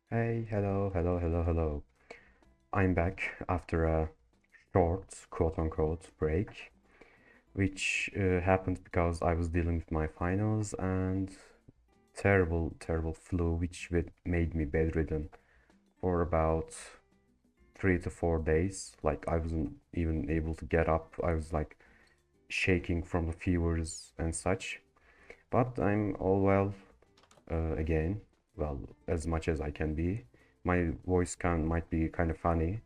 Hey, hello. I'm back after a short, quote-unquote, break, which happened because I was dealing with my finals and terrible flu, which made me bedridden for about 3 to 4 days. Like I wasn't even able to get up. I was like shaking from the fevers and such. But I'm all well again. Well, as much as I can be. My voice can might be kind of funny,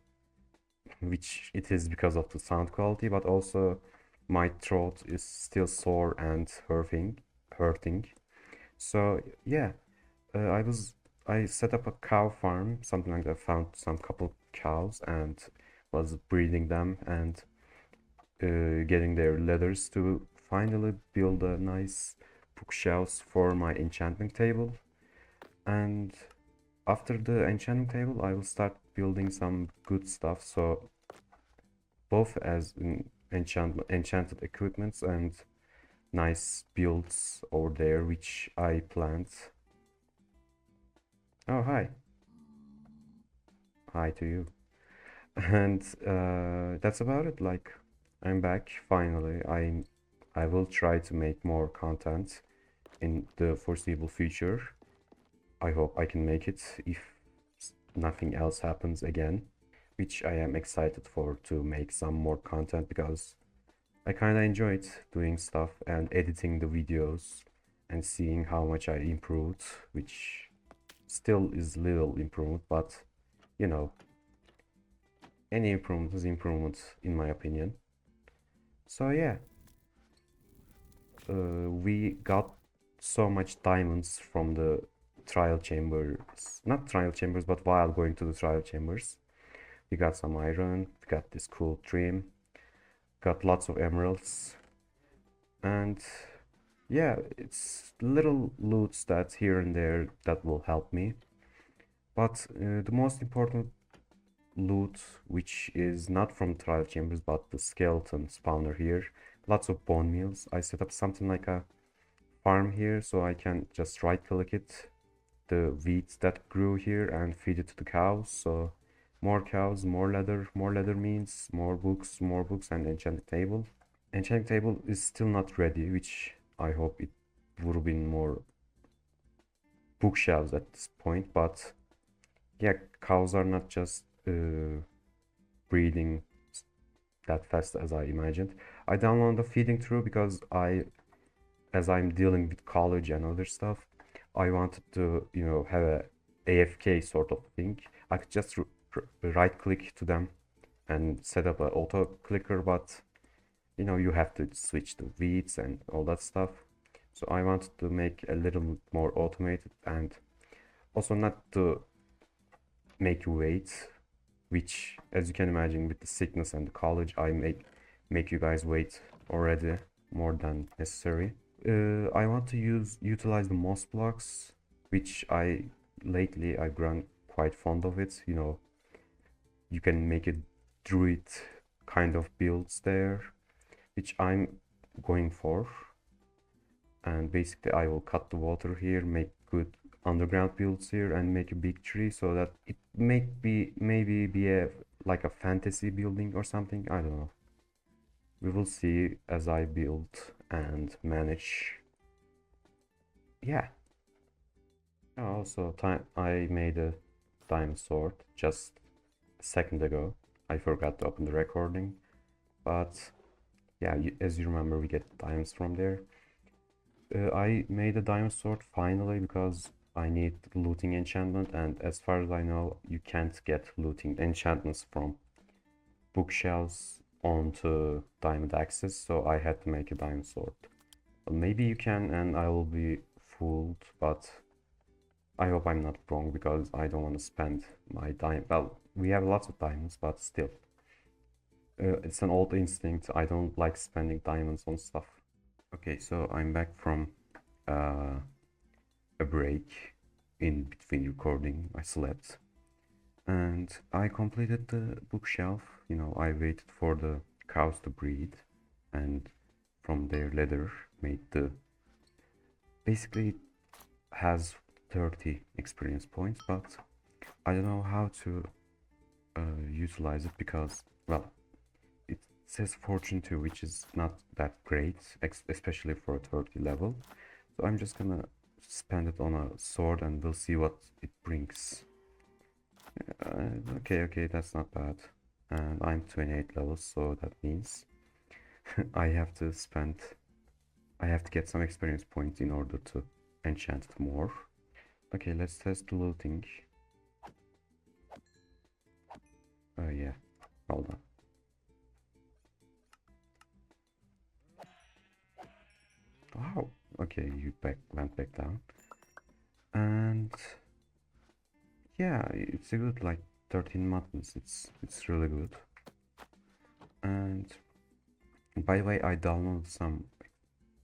which it is because of the sound quality, but also my throat is still sore and hurting. So yeah, I set up a cow farm, something like that. Found some couple cows and was breeding them and getting their leathers to finally build a nice bookshelves for my enchanting table. And after the enchanting table, I will start building some good stuff. So both as in enchanted equipments and nice builds over there which I planned. Oh, hi to you. And that's about it. Like I'm back finally. I will try to make more content in the foreseeable future. I hope I can make it if nothing else happens again, which I am excited for to make some more content because I kind of enjoyed doing stuff and editing the videos and seeing how much I improved, which still is little improvement, but you know, any improvement is improvement in my opinion. So yeah, we got so much diamonds from the trial chambers, not trial chambers, but while going to the trial chambers. We got some iron, we got this cool trim, got lots of emeralds, and yeah, it's little loots that here and there that will help me. But the most important loot, which is not from trial chambers, but the skeleton spawner here, lots of bone meals. I set up something like a farm here, so I can just right click it, the wheat that grew here, and feed it to the cows. So more cows, more leather. More leather means more books, and enchanted table. Enchanting table is still not ready, which I hope it would have been more bookshelves at this point. But yeah, cows are not just breeding that fast as I imagined. I downloaded the feeding through because as I'm dealing with college and other stuff, I wanted to, have a AFK sort of thing. I could just right click to them and set up an auto clicker, but you have to switch the weeds and all that stuff. So I wanted to make a little more automated and also not to make you wait, which as you can imagine with the sickness and the college, I make you guys wait already more than necessary. I want to utilize the moss blocks, which lately I've grown quite fond of it. You can make a druid kind of builds there, which I'm going for. And basically I will cut the water here, make good underground builds here, and make a big tree so that it may be maybe be a like a fantasy building or something. I don't know. We will see as I build and manage. Yeah. Also, time I made a diamond sword just a second ago. I forgot to open the recording, but yeah, as you remember, we get diamonds from there. I made a diamond sword finally because I need looting enchantment, and as far as I know, you can't get looting enchantments from bookshelves onto diamond axes, so I had to make a diamond sword. Well, maybe you can, and I will be fooled, but I hope I'm not wrong because I don't want to spend my diamond. Well, we have lots of diamonds, but still, it's an old instinct. I don't like spending diamonds on stuff. Okay, so I'm back from uh, a break in between recording. I slept and I completed the bookshelf. I waited for the cows to breed and from their leather made the basically it has 30 experience points, but I don't know how to utilize it because, well, it says Fortune 2, which is not that great, especially for a 30 level. So I'm just gonna spend it on a sword and we'll see what it brings. Okay, that's not bad. And I'm 28 levels, so that means I have to spend, I have to get some experience points in order to enchant it more. Okay, let's test the looting. Oh yeah, hold on. Wow, okay, you went back down. And yeah, it's a good like 13 muttons. It's really good. And by the way, I downloaded some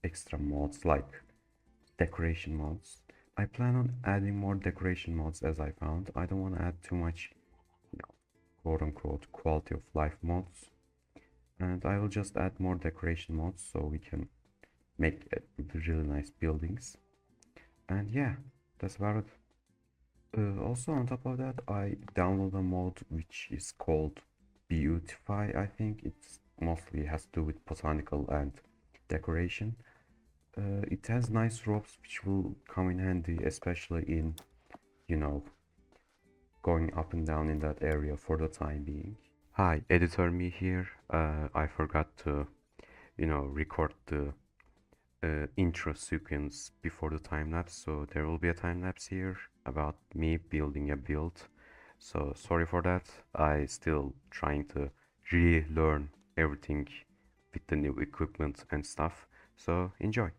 extra mods like decoration mods. I plan on adding more decoration mods as I found. I don't want to add too much, you know, quote unquote quality of life mods. And I will just add more decoration mods so we can make really nice buildings. And yeah, that's about it. Also on top of that, I downloaded a mod which is called Beautify. I think it's mostly has to do with botanical and decoration. It has nice ropes which will come in handy, especially in, you know, going up and down in that area for the time being. Hi, editor me here. I forgot to, record the intro sequence before the time lapse, so there will be a time lapse here about me building a build. So sorry for that. I still trying to relearn everything with the new equipment and stuff. So enjoy.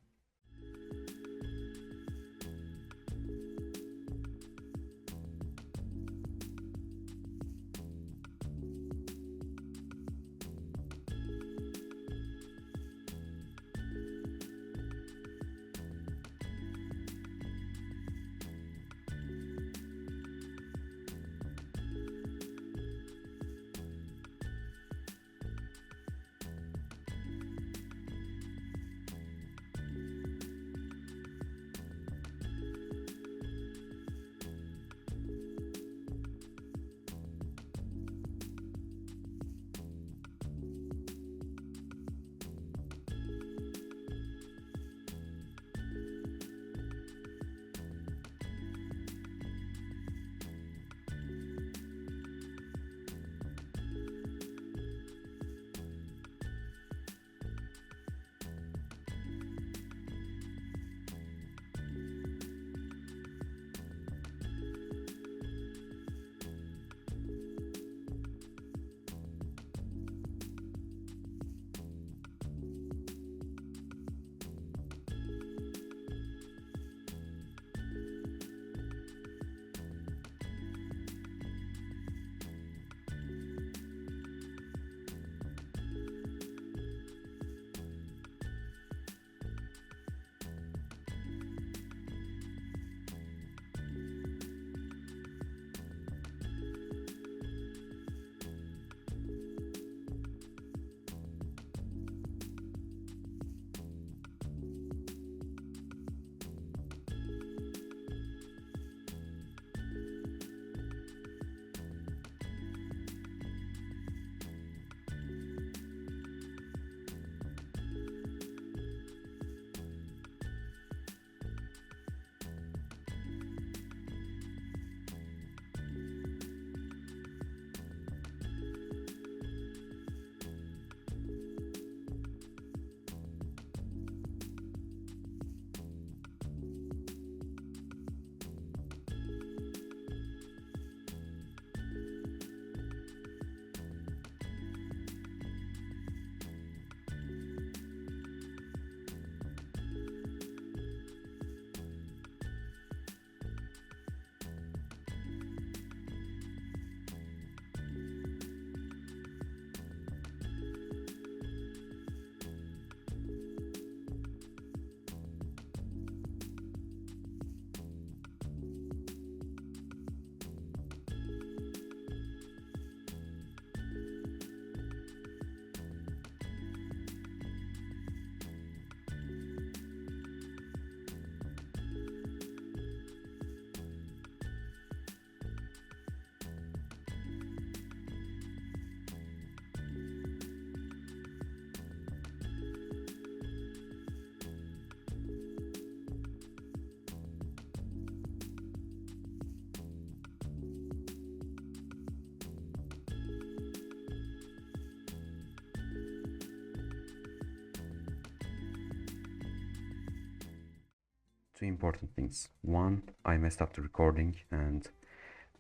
two important things. One, I messed up the recording and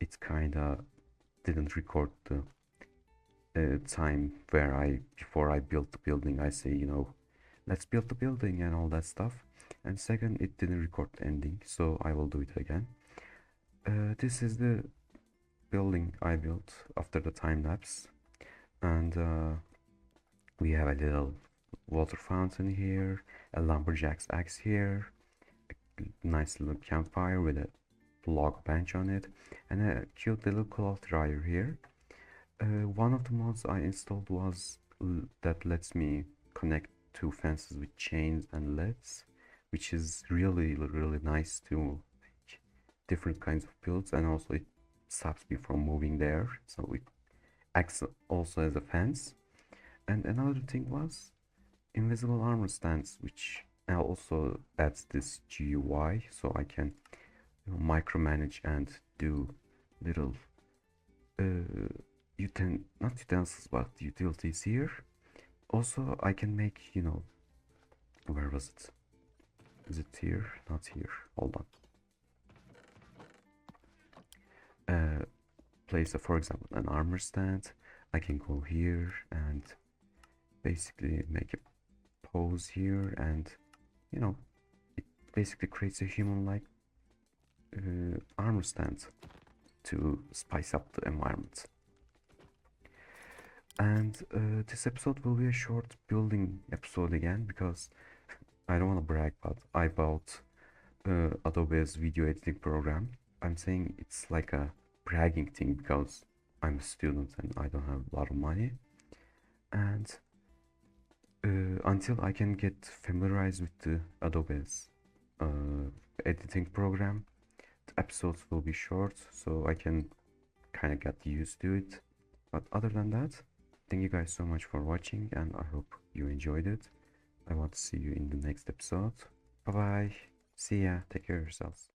it kinda didn't record the time where before I built the building, I say, let's build the building and all that stuff. And second, it didn't record the ending, so I will do it again. This is the building I built after the time lapse, and we have a little water fountain here, a lumberjack's axe here, a nice little campfire with a log bench on it, and a cute little cloth dryer here. One of the mods I installed was that lets me connect two fences with chains and LEDs, which is really, really nice to make different kinds of builds, and also it stops me from moving there, so it acts also as a fence. And another thing was invisible armor stands, which also adds this GUI, so I can micromanage and do little not utensils but utilities here. Also I can make, where was it? Is it here? Not here. Hold on. Place, for example, an armor stand. I can go here and basically make a pose here, and it basically creates a human-like armor stand to spice up the environment. And this episode will be a short building episode again, because I don't want to brag, but I bought Adobe's video editing program. I'm saying it's like a bragging thing because I'm a student and I don't have a lot of money. And until I can get familiarized with the Adobe's editing program, the episodes will be short, so I can kind of get used to it. But other than that, thank you guys so much for watching, and I hope you enjoyed it. I want to see you in the next episode. Bye bye. See ya. Take care of yourselves.